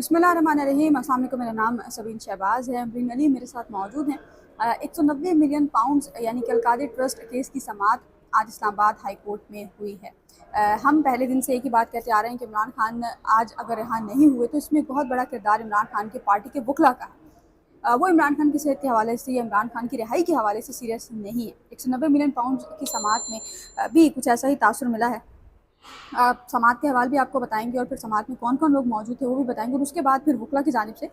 बिस्मिल्लाहिर्रहमानिर्रहीम। अस्सलाम वालेकुम। मेरा नाम सबीन शहबाज है। अमरीन अली मेरे साथ मौजूद हैं। 190 मिलियन पाउंड्स यानी कि अलकादिर ट्रस्ट केस की समाअत आज इस्लामाबाद हाई कोर्ट में हुई है। हम पहले दिन से एक ही बात कहते आ रहे हैं कि इमरान खान आज अगर रिहा नहीं हुए तो इसमें बहुत बड़ा किरदार इमरान खान की पार्टी के वकला का है। वो इमरान खान की सेहत के हवाले से या इमरान खान की रिहाई के हवाले से सीरियस नहीं है। 190 मिलियन पाउंड की समाअत में भी कुछ ऐसा ही तासुर मिला है। समाअत के हवाले भी आपको बताएंगे और फिर समाअत में कौन कौन लोग मौजूद थे वो भी बताएंगे। और उसके बाद फिर वकला की जानिब से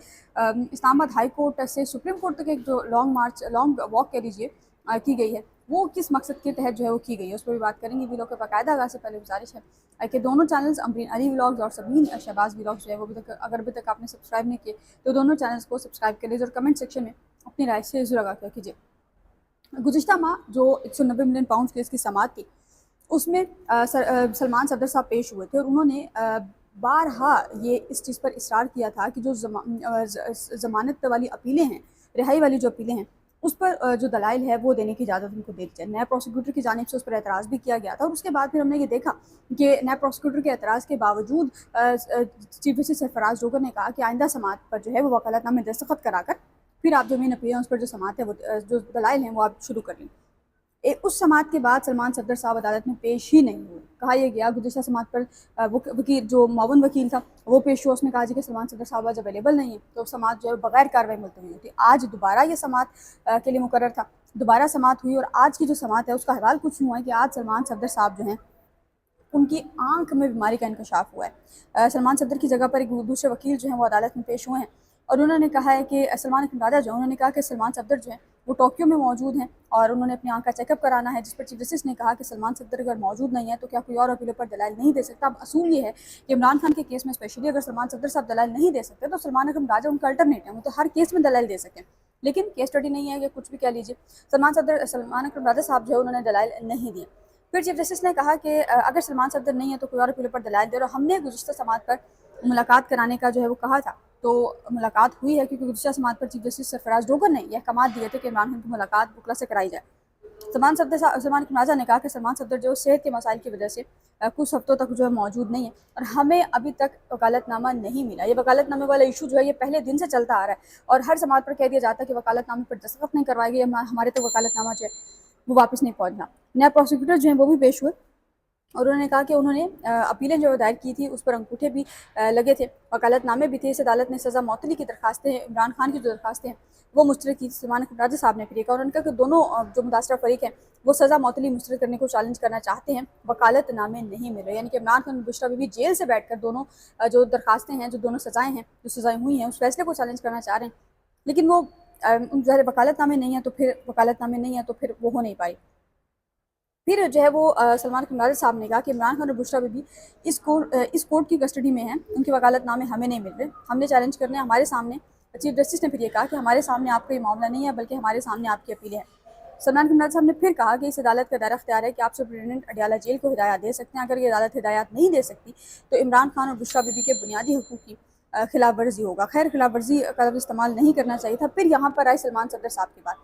इस्लामाबाद हाई कोर्ट से सुप्रीम कोर्ट तक एक जो लॉन्ग वॉक कह लीजिए की गई है, वो किस मकसद के तहत जो है वो की गई है, उस पर भी बात करेंगे। वीलॉग के बाकायदा आगाज़ से पहले गुजारिश है कि दोनों चैनल्स अमरीन अली व्लॉग्स और सबीन शहबाज व्लॉग्स जो है वो अभी तक आपने सब्सक्राइब नहीं किए तो दोनों चैनल्स को सब्सक्राइब कर लीजिए और कमेंट सेक्शन में अपनी राय से ज़रूर आगाह कीजिए। गुज़िश्ता माह जो 190 मिलियन पाउंड केस की समाअत थी उसमें सलमान सफदर साहब पेश हुए थे और उन्होंने बारहा ये इस चीज़ पर इसरार किया था कि जो ज़मानत वाली अपीलें हैं, रिहाई वाली जो अपीलें हैं, उस पर जो दलाइल है वो देने की इजाज़त उनको दे दी जाए। नया प्रोसिक्यूटर की जानिब से उस पर एतराज़ भी किया गया था और उसके बाद फिर हमने ये देखा कि नया प्रोसिक्यूटर के एतराज़ के बावजूद चीफ जस्टिस सरफराज जोगर ने कहा कि आइंदा समाअत पर जो है वो वकालतनामे दस्तखत कराकर फिर आप जो मेन अपील हैं उस पर जो समाअत है वो जो दलाइल हैं वो आप शुरू कर लें। उस समाअत के बाद सलमान सफदर साहब अदालत में पेश ही नहीं हुए। कहा यह गया गुज़िश्ता समाअत पर वकील जो मावन वकील था वो पेश हुआ, उसने कहा जी कि सलमान सफदर साहब आज अवेलेबल नहीं है तो समाअत जो है बगैर कार्रवाई मुलतवी हुई थी। आज दोबारा ये समाअत के लिए मुकर्रर था, दोबारा समाअत हुई और आज की जो समाअत है उसका हवाल कुछ हुआ है कि आज सलमान सफदर साहब जो हैं उनकी आंख में बीमारी का इंकशाफ हुआ है। सलमान सफदर की जगह पर एक दूसरे वकील जो हैं वो अदालत में पेश हुए हैं और उन्होंने कहा है कि सलमान अखंडाजा जो उन्होंने कहा कि सलमान सफदर जो हैं वो टोक्यो में मौजूद हैं और उन्होंने अपनी आंख का चेकअप कराना है, जिस पर चीफ जस्टिस ने कहा कि सलमान सफदर अगर मौजूद नहीं है तो क्या कोई और अपीलों पर दलाइल नहीं दे सकता। अब असूल ये है कि इमरान खान के केस में स्पेशली अगर सलमान सफदर साहब दलाइल नहीं दे सकते तो सलमान अखंडाजा उनका अल्टरनेट है, वो तो हर केस में दलाइल दे सकें, लेकिन केस स्टडी नहीं है कि कुछ भी कह लीजिए। सलमान अखंडाजा साहब जो है उन्होंने दलाइल नहीं दिए। फिर चीफ जस्टिस ने कहा कि अगर सलमान सफदर नहीं है तो कोई और अपीलों पर दलाइल दे, और हमने गुज़िश्ता समाअत पर मुलाकात कराने का जो है वो कहा था तो मुलाकात हुई है, क्योंकि गुज़िश्ता समाअत पर चीफ जस्टिस सरफराज जोगर ने यह अहकाम दिए थे कि इमरान खान की मुलाकात वकला से कराई जाए। सलमान अखंडाजा ने कहा कि सलमान सफदर जो सेहत के मसाइल की वजह से कुछ हफ्तों तक जो है मौजूद नहीं है और हमें अभी तक वकालतनामा नहीं मिला। ये वकालतनामे वाला इशू जो है ये पहले दिन से चलता आ रहा है और हर समाअत पर कह दिया जाता है कि वकालतनामे पर दस्तखत नहीं करवाए गए, हमारे तक वकालतनामा जो है वो वापस नहीं पहुँचना। नया प्रोसिक्यूटर जो है वो भी पेश हुए और उन्होंने कहा कि उन्होंने अपीलें जो दायर की थी उस पर अंगूठे भी लगे थे, वकालतनामे भी थे। इस अदालत ने सज़ा मौतली की दरखास्तें हैं, इमरान खान की जो दरखास्तें हैं वो मुस्तरद की। सलमान अखंडाजा साहब ने फिर कहा, उन्होंने कहा कि दोनों जो मुतासरा फरीक हैं वो सज़ा मौतली मुस्तरद करने को चैलेंज करना चाहते हैं, वकालतनामे नहीं मिल रहे। यानी कि इमरान खान और बुशरा बीबी जेल से बैठ कर दोनों जो दरखास्तें हैं, जो दोनों सज़ाएँ हैं, जो सज़ाएँ हुई हैं उस फैसले को चैलेंज करना चाह रहे हैं, लेकिन वो ज़ाहिर वकालतनामे नहीं है तो फिर वो हो नहीं पाई। फिर जो है वो सलमान अखंडाजा साहब ने कहा कि इमरान खान और बुशरा बीबी इस कोर्ट की कस्टडी में हैं, उनके वकालतनामे हमें नहीं मिल रहे, हमने चैलेंज करने हमारे सामने। चीफ जस्टिस ने फिर ये कहा कि हमारे सामने आपका ये मामला नहीं है बल्कि हमारे सामने आपकी अपीलें हैं। सलमान अखंडाजा साहब ने फिर कहा कि इस अदालत का दायरा अख्तियार है कि आप सुप्रीटेंडेंट अडयाला जेल को हिदायत दे सकते हैं। अगर ये अदालत हिदायत नहीं दे सकती तो इमरान खान और बुशरा बीबी के बुनियादी हकूक़ की खिलाफ वर्जी होगा। खैर, खिलाफ वर्जी का लफ्ज़ इस्तेमाल नहीं करना चाहिए था। फिर यहाँ पर आए सलमान सफदर साहब की बात।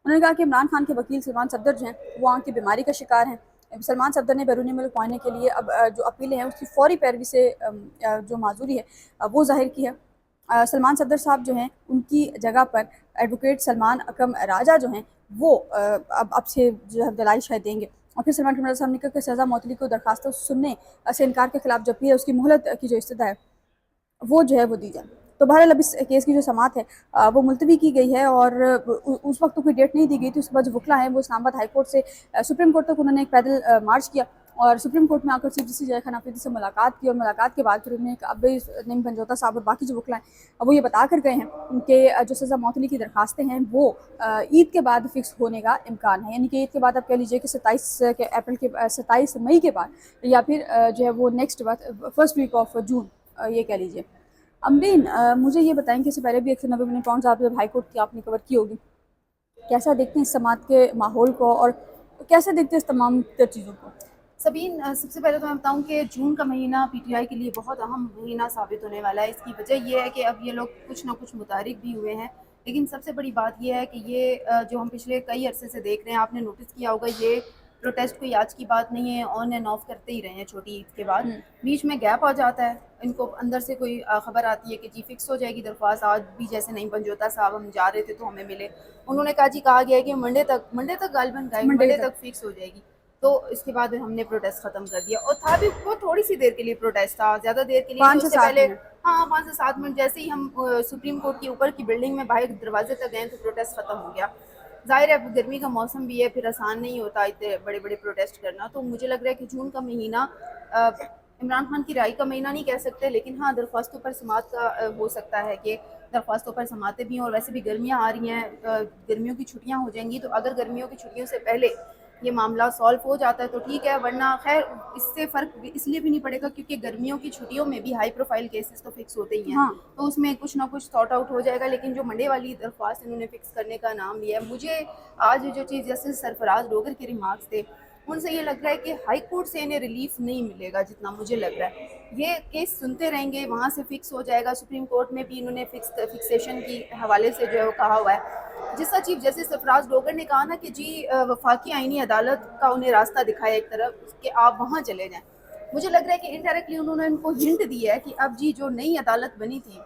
उन्होंने कहा कि इमरान खान के वकील सलमान सफदर जो हैं वो आँख की बीमारी का शिकार हैं। सलमान सफदर ने बैरूनी मुल्क पहुँचने के लिए अब जो अपीलें हैं उसकी फौरी पैरवी से जो माजूरी है वो जाहिर की है। सलमान सफदर साहब जो हैं उनकी जगह पर एडवोकेट सलमान अकरम राजा जो हैं वो अब से जो है दलाइल शायद देंगे। और फिर सलमान अकरम राजा साहब ने कहा कि सज़ा मौतली को दरखास्त सुनने से इनकार के खिलाफ जो अपील है उसकी मोहलत की जो इस्तदा है वो जो है वो दी जाए। तो बहरहाल अब इस केस की जो समाअत है वो मुलतवी की गई है और उस वक्त तो कोई डेट नहीं दी गई थी। उसके बाद जो वकला हैं वो इस्लामाबाद हाई कोर्ट से सुप्रीम कोर्ट तक उन्होंने एक पैदल मार्च किया और सुप्रीम कोर्ट में आकर चीफ जस्टिस जय खान अफरीदी से मुलाकात की और मुलाकात के बाद फिर उन्होंने अब्बई नईम पंजोता साहब और बाकी जो वकला हैं वो ये बता कर गए हैं कि जो सज़ा मौतली की दरखास्तें हैं वो ईद के बाद फिक्स होने का इम्कान है। यानी कि ईद के बाद आप कह लीजिए कि 27 मई के बाद या फिर जो है वो next first week of June ये कह लीजिए। अमरीन, मुझे ये बताएं कि इससे पहले भी 190 मिलियन पाउंड्स आप जब हाई कोर्ट की आपने कवर की होगी, कैसा देखते हैं इस समाअत के माहौल को और कैसे देखते हैं इस तमाम चीज़ों को? सबीन, सबसे पहले तो मैं बताऊं कि जून का महीना पीटीआई के लिए बहुत अहम महीना साबित होने वाला है। इसकी वजह यह है कि अब ये लोग कुछ ना कुछ मुतारिक भी हुए हैं, लेकिन सबसे बड़ी बात यह है कि ये जो हम पिछले कई अरसे से देख रहे हैं, आपने नोटिस किया होगा, ये प्रोटेस्ट कोई आज की बात नहीं है, ऑन एंड ऑफ करते ही रहे हैं छोटी ईद के बाद। हम्म। बीच में गैप आ जाता है, इनको अंदर से कोई खबर आती है कि जी फिक्स हो जाएगी दरख्वास्त। आज भी जैसे नहीं पंजोता साहब हम जा रहे थे तो हमें मिले, उन्होंने कहा जी कहा गया है कि मंडे तक गालिबन मंडे तक फिक्स हो जाएगी। तो इसके बाद हमने प्रोटेस्ट खत्म कर दिया, और था भी वो थोड़ी सी देर के लिए प्रोटेस्ट था, ज्यादा देर के लिए नहीं। 5 से उससे 7 पहले मिनट। हाँ 5 से 7 मिनट जैसे ही हम सुप्रीम कोर्ट के ऊपर की बिल्डिंग में बाहर दरवाजे तक गए तो प्रोटेस्ट खत्म हो गया। जाहिर है अब गर्मी का मौसम भी है, फिर आसान नहीं होता इतने बड़े बड़े प्रोटेस्ट करना। तो मुझे लग रहा है कि जून का महीना इमरान खान की राय का महीना नहीं कह सकते, लेकिन हाँ दरख्वास्तों पर समात का हो सकता है कि दरख्वास्तों पर समाते भी हैं। और वैसे भी गर्मियाँ आ रही हैं, गर्मियों की छुट्टियाँ हो जाएंगी, तो अगर गर्मियों की छुट्टियों से पहले ये मामला सॉल्व हो जाता है तो ठीक है, वरना खैर इससे फ़र्क इसलिए भी नहीं पड़ेगा क्योंकि गर्मियों की छुट्टियों में भी हाई प्रोफाइल केसेस तो फिक्स होते ही हैं। हाँ। तो उसमें कुछ ना कुछ सॉर्ट आउट हो जाएगा। लेकिन जो मंडे वाली दरख्वास्त इन्होंने फिक्स करने का नाम लिया है, मुझे आज जो चीज़ जस्टिस सरफराज डोगर के रिमार्क्स थे उनसे ये लग रहा है कि हाई कोर्ट से इन्हें रिलीफ नहीं मिलेगा, जितना मुझे लग रहा है। ये केस सुनते रहेंगे, वहाँ से फिक्स हो जाएगा। सुप्रीम कोर्ट में भी इन्होंने फिक्सेशन की हवाले से जो है वो कहा हुआ है। जिस तरह चीफ जस्टिस सरफराज डोगर ने कहा ना कि जी वफाकी आईनी अदालत का उन्हें रास्ता दिखाया एक तरफ कि आप वहाँ चले जाएं, मुझे लग रहा है कि इनडायरेक्टली उन्होंने इनको हिंट दी है कि अब जी जो नई अदालत बनी थी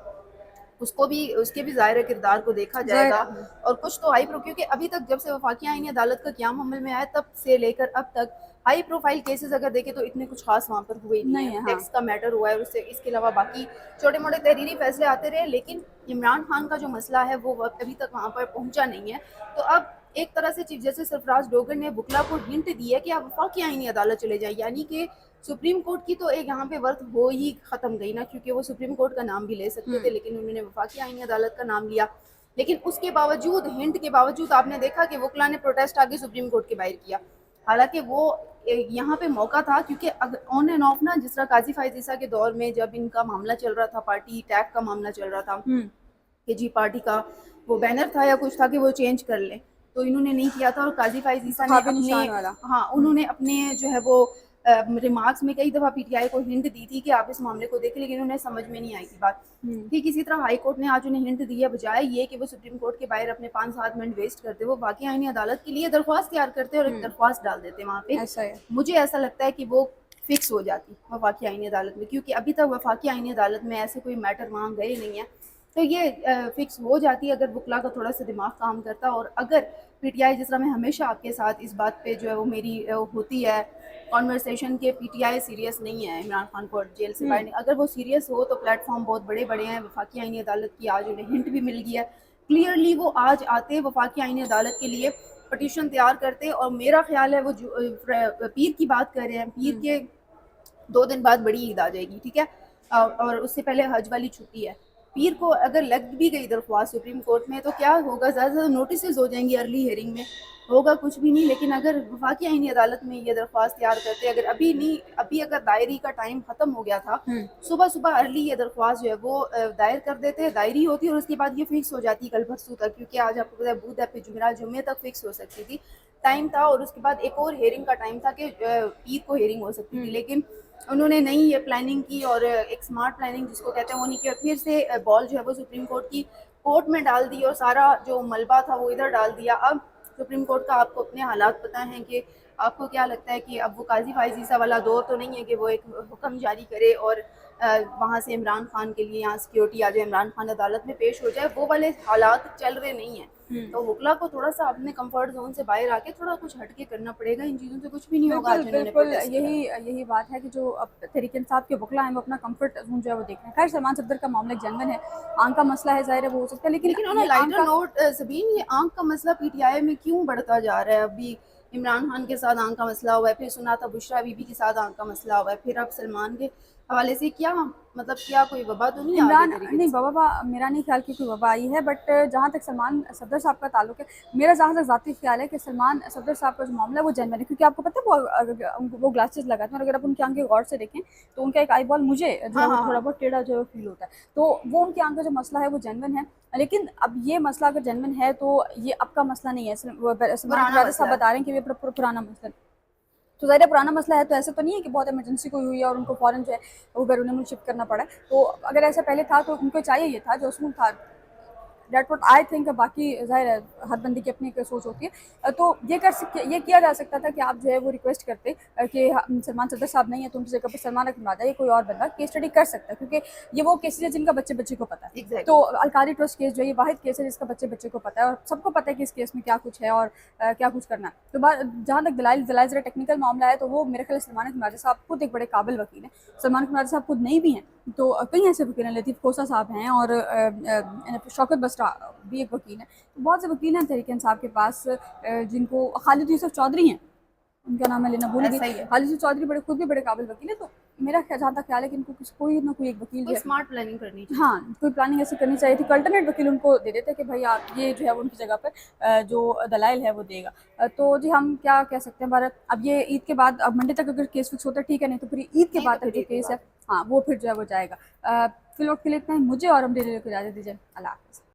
उसको भी उसके भी ज़ाहिर किरदार को देखा जाएगा। और कुछ तो हाई प्रो क्योंकि अभी तक जब से वफाकी आईनी अदालत का क़याम अमल में आया तब से लेकर अब तक हाई प्रोफाइल केसेस अगर देखें तो इतने कुछ खास वहाँ पर हुए ही नहीं है। टैक्स का मैटर हुआ है, उससे इसके अलावा बाकी छोटे मोटे तहरीरी फैसले आते रहे, लेकिन इमरान खान का जो मसला है वो अभी तक वहाँ पर पहुँचा नहीं है। तो अब एक तरह से चीफ जस्टिस सरफराज डोगर ने बुकला को हिंट दी है कि आप वफाकी आईनी अदालत चले जाए, यानी कि सुप्रीम कोर्ट की तो एक यहाँ पे वर्थ हो ही खत्म गई ना, क्योंकि वो सुप्रीम कोर्ट का नाम भी ले सकते थे, लेकिन उन्होंने वफाकी आईनी अदालत का नाम लिया। लेकिन उसके बावजूद, हिंट के बावजूद, आपने देखा कि वकला ने प्रोटेस्ट आगे सुप्रीम कोर्ट के बाहर किया। हालांकि वो यहाँ पे मौका था, क्योंकि ऑन एंड ऑफ ना, जिस तरह काजी फायज ईसा के दौर में जब इनका मामला चल रहा था, पार्टी टैग का मामला चल रहा था कि जी पार्टी का वो बैनर था या कुछ था कि वो चेंज कर ले, तो इन्होंने नहीं किया था। और काजी फायज ईसा ने अपने उन्होंने अपने जो है वो रिमार्क्स में कई दफ़ा पीटीआई को हिंट दी थी कि आप इस मामले को देखें, लेकिन उन्हें समझ में नहीं आई थी बात। ठीक इसी तरह हाई कोर्ट ने आज उन्हें हिंट दिया, बजाय ये कि वो सुप्रीम कोर्ट के बाहर अपने 5-7 मिनट वेस्ट करते, वो बाकी आईनी अदालत के लिए दरख्वास्त तैयार करते और एक दरख्वास्त डाल देते वहाँ पे। मुझे ऐसा लगता है कि वो फिक्स हो जाती वफाकी आईनी अदालत में, क्योंकि अभी तक वफाकी आईनी अदालत में ऐसे कोई मैटर वहाँ गए नहीं है। तो ये फिक्स हो जाती है अगर बुकला का थोड़ा सा दिमाग काम करता। और अगर पीटीआई, जिस तरह मैं हमेशा आपके साथ इस बात पे जो है वो मेरी होती है कॉन्वर्सेशन के, पीटीआई सीरियस नहीं है इमरान खान को जेल से बाहर, अगर वो सीरियस हो तो प्लेटफॉर्म बहुत बड़े बड़े हैं। वफाकी आईनी अदालत की आज उन्हें हिंट भी मिल गया क्लियरली, वो आज आते वफाकी आईनी अदालत के लिए पटिशन तैयार करते। और मेरा ख्याल है वो पीर की बात कर रहे हैं, पीर के 2 दिन बाद बड़ी ईद आ जाएगी, ठीक है, और उससे पहले हज वाली छुट्टी है। पीर को अगर लग भी गई दरख्वास्त सुप्रीम कोर्ट में तो क्या होगा, ज़्यादा से ज़्यादा नोटिस हो जाएंगी, अर्ली हियरिंग में होगा कुछ भी नहीं। लेकिन अगर वफाकी आईनी अदालत में ये दरख्वास्त तैयार करते, अगर अभी नहीं, अभी अगर दायरी का टाइम ख़त्म हो गया था, सुबह सुबह अर्ली ये दरख्वास्त जो है वो दायर कर देते, दायरी होती और उसके बाद ये फिक्स हो जाती कल परसों तक, क्योंकि आज आपको पता है बुध है, फिर जुमेरात, जुम्मे तक फिक्स हो सकती थी, टाइम था। और उसके बाद एक और हेयरिंग का टाइम था कि पीर को हेयरिंग हो सकती थी, लेकिन उन्होंने नहीं ये प्लानिंग की और एक स्मार्ट प्लानिंग जिसको कहते हैं वो नहीं की, और फिर से बॉल जो है वो सुप्रीम कोर्ट की कोर्ट में डाल दी और सारा जो मलबा था वो इधर डाल दिया। अब सुप्रीम कोर्ट का आपको अपने हालात पता हैं कि आपको क्या लगता है कि अब वो काजी फायज ईसा वाला दौर तो नहीं है कि वो एक हुक्म जारी करे और वहाँ से इमरान खान के लिए यहाँ सिक्योरिटी आ जाए, इमरान खान अदालत में पेश हो जाए, वो वाले हालात चल रहे नहीं हैं। तो वकला को थोड़ा सा अपने कंफर्ट जोन से बाहर आके थोड़ा कुछ हटके करना पड़ेगा, इन चीज़ों से कुछ भी नहीं होगा। बिल्कुल यही बात है कि जो अब तहरीक इंसाफ के वकला हैं वो अपना कंफर्ट जोन जो है वो देख रहे हैं। खैर सलमान सफदर का मामला जेन्युइन है, आंख का मसला है, जाहिर है वो हो सकता है, लेकिन ऑन लाइटर नोट सबीन, ये आंख का मसला पीटीआई में क्यों बढ़ता जा रहा है? अभी इमरान खान के साथ आंख का मसला हुआ है, फिर सुना था बुशरा बीबी के साथ आंख का मसला हुआ है, फिर अब सलमान के हवाले से क्या मतलब, क्या कोई वबा तो नहीं इमरान नहीं, वबा मेरा नहीं ख्याल कि कोई वबा आई है, बट जहाँ तक सलमान सफदर साहब का ताल्लुक है, मेरा जहाँ तक ज़ाती ख्याल है कि सलमान सफदर साहब का जो मामला है वो जेन्युइन है, क्योंकि आपको पता है वो ग्लासेस लगाते हैं और अगर आप उनकी आंखें गौर से देखें तो उनका एक आई बॉल मुझे जो है थोड़ा बहुत टेढ़ा जो फील होता है, तो वो उनकी आंख का जो मसला है वो जेन्युइन है। लेकिन अब ये मसला अगर जेन्युइन है तो ये अब का मसला नहीं है, सलमान साहब बता रहे हैं कि ये पुराना मसला, तो ज़ाहिर पुराना मसला है, तो ऐसा तो नहीं है कि बहुत इमरजेंसी कोई हुई है और उनको फ़ौरन जो है वो बैरून मुल्क शिफ्ट करना पड़ा है। तो अगर ऐसा पहले था तो उनको चाहिए ये था जो उसूल था डेट व्हाट आई थिंक। बाकी ज़ाहिर है हर बंदे की अपनी एक सोच होती है। तो ये किया जा सकता था कि आप जो है वो रिक्वेस्ट करते कि सलमान सदर साहब नहीं है तो उनकी जगह पर सलमान अकरम आ जाए, कोई और बंदा केस स्टडी कर सकता है, क्योंकि ये वो केसेज है जिनका बच्चे बच्चे को पता है। Exactly. तो अलकारी ट्रस्ट केस जो है ये वाहिद केस है जिसका बच्चे बच्चे को पता है और सबको पता है कि इस केस में क्या कुछ है और क्या कुछ करना है। तो जहाँ तक दलाइल जरा टेक्निकल मामला है तो वो मेरे ख्याल सलमान अकरम साहब खुद एक बड़े काबिल वकील हैं। सलमान अकरम साहब खुद नहीं भी हैं तो कई ऐसे वकील हैं, लतीफ़ खोसा साहब हैं और शौकत बसरा भी एक वकील हैं। तो बहुत से वकील हैं तहरीक इंसाफ के पास, जिनको खालिद यूसुफ चौधरी हैं, उनका नाम मैं लेना भूल गई। ऐसा ही है। खालिद यूसुफ चौधरी खुद भी बड़े काबिल वकील है। तो मेरा जहाँ तक ख्याल है कि इनको कोई ना कोई एक वकील जो कोई है स्मार्ट प्लानिंग करनी चाहिए। हाँ, कोई प्लानिंग ऐसी करनी चाहिए थी कि अल्टरनेट वकील उनको दे देते कि भाई आप ये जो है वो उनकी जगह पर जो दलाइल है वो देगा। तो जी हम क्या कह सकते हैं भारत, अब ये ईद के बाद, अब मंडे तक अगर केस फिक्स होता है ठीक है, नहीं तो फिर ईद के नहीं बाद तो तक फिर जो ईद के केस है बाद। हाँ वो फिर जो है वो जाएगा। फिलहाल के लिए इतना ही, मुझे और हम को इजाज़त दीजिए। अल्लाह हाफ़िज़।